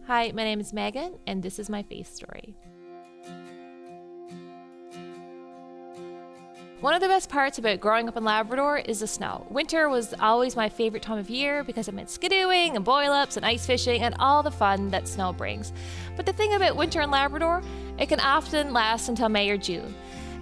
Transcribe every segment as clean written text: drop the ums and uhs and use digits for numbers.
Hi, my name is Maegan, and this is my faith story. One of the best parts about growing up in Labrador is the snow. Winter was always my favorite time of year because it meant skidooing and boil-ups and ice fishing and all the fun that snow brings. But the thing about winter in Labrador, it can often last until May or June.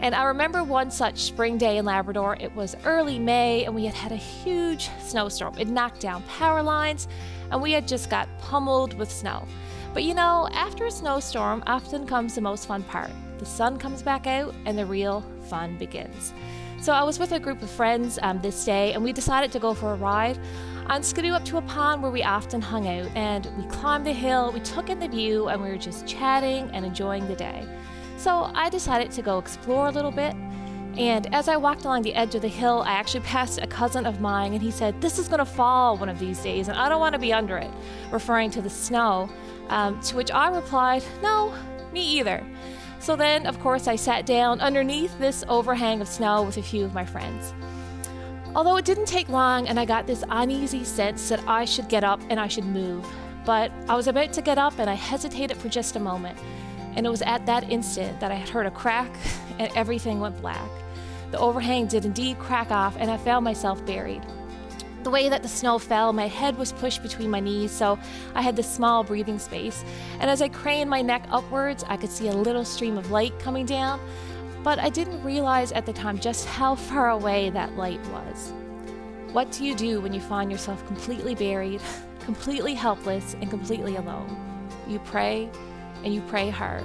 And I remember one such spring day in Labrador. It was early May and we had a huge snowstorm. It knocked down power lines and we had just got pummeled with snow. But you know, after a snowstorm often comes the most fun part. The sun comes back out and the real fun begins. So I was with a group of friends this day and we decided to go for a ride on Skidoo up to a pond where we often hung out, and we climbed the hill, we took in the view, and we were just chatting and enjoying the day. So I decided to go explore a little bit, and as I walked along the edge of the hill, I actually passed a cousin of mine and he said, "This is gonna fall one of these days and I don't want to be under it," referring to the snow, to which I replied, "No, me either." So then, of course, I sat down underneath this overhang of snow with a few of my friends. Although it didn't take long and I got this uneasy sense that I should get up and I should move. But I was about to get up and I hesitated for just a moment. And it was at that instant that I had heard a crack and everything went black. The overhang did indeed crack off and I found myself buried. The way that the snow fell, my head was pushed between my knees, so I had this small breathing space. And as I craned my neck upwards, I could see a little stream of light coming down, but I didn't realize at the time just how far away that light was. What do you do when you find yourself completely buried, completely helpless, and completely alone? You pray, and you pray hard.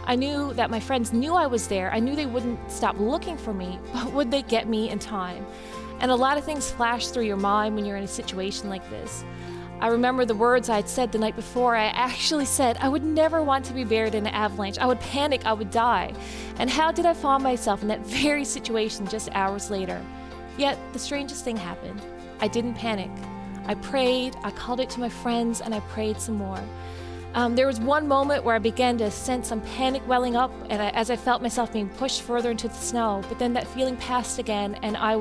I knew that my friends knew I was there. I knew they wouldn't stop looking for me, but would they get me in time? And a lot of things flash through your mind when you're in a situation like this. I remember the words I had said the night before. I actually said I would never want to be buried in an avalanche. I would panic, I would die. And how did I find myself in that very situation just hours later? Yet the strangest thing happened. I didn't panic. I prayed, I called it to my friends, and I prayed some more. There was one moment where I began to sense some panic welling up as I felt myself being pushed further into the snow, but then that feeling passed again and I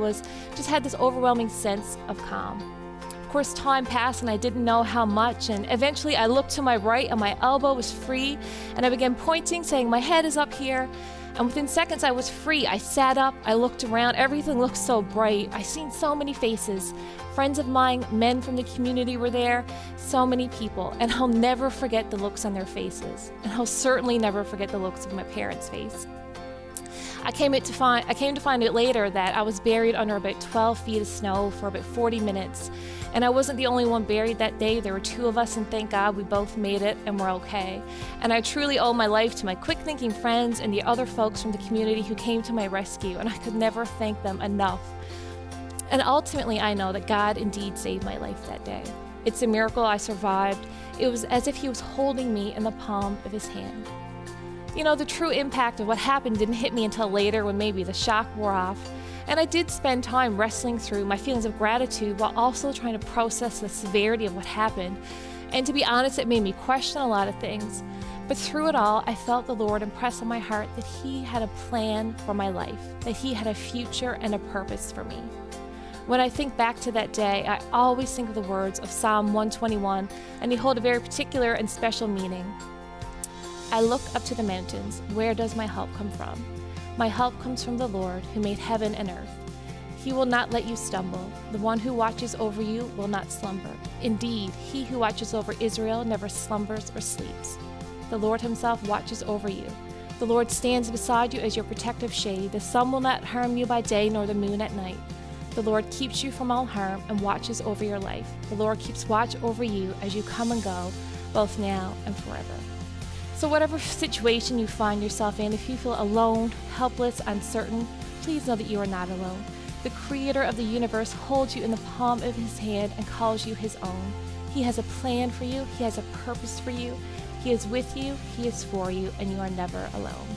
just had this overwhelming sense of calm. Of course, time passed and I didn't know how much, and eventually I looked to my right and my elbow was free and I began pointing, saying, "My head is up here." And within seconds I was free. I sat up, I looked around, everything looked so bright. I seen so many faces. Friends of mine, men from the community were there, so many people, and I'll never forget the looks on their faces. And I'll certainly never forget the looks of my parents' face. I came to find out later that I was buried under about 12 feet of snow for about 40 minutes. And I wasn't the only one buried that day. There were two of us, and thank God we both made it and we're okay. And I truly owe my life to my quick-thinking friends and the other folks from the community who came to my rescue, and I could never thank them enough. And ultimately, I know that God indeed saved my life that day. It's a miracle I survived. It was as if He was holding me in the palm of His hand. You know, the true impact of what happened didn't hit me until later, when maybe the shock wore off. And I did spend time wrestling through my feelings of gratitude while also trying to process the severity of what happened. And to be honest, it made me question a lot of things. But through it all, I felt the Lord impress on my heart that He had a plan for my life, that He had a future and a purpose for me. When I think back to that day, I always think of the words of Psalm 121, and they hold a very particular and special meaning. I look up to the mountains. Where does my help come from? My help comes from the Lord who made heaven and earth. He will not let you stumble. The one who watches over you will not slumber. Indeed, He who watches over Israel never slumbers or sleeps. The Lord Himself watches over you. The Lord stands beside you as your protective shade. The sun will not harm you by day, nor the moon at night. The Lord keeps you from all harm and watches over your life. The Lord keeps watch over you as you come and go, both now and forever. So whatever situation you find yourself in, if you feel alone, helpless, uncertain, please know that you are not alone. The Creator of the universe holds you in the palm of His hand and calls you His own. He has a plan for you. He has a purpose for you. He is with you. He is for you, and you are never alone.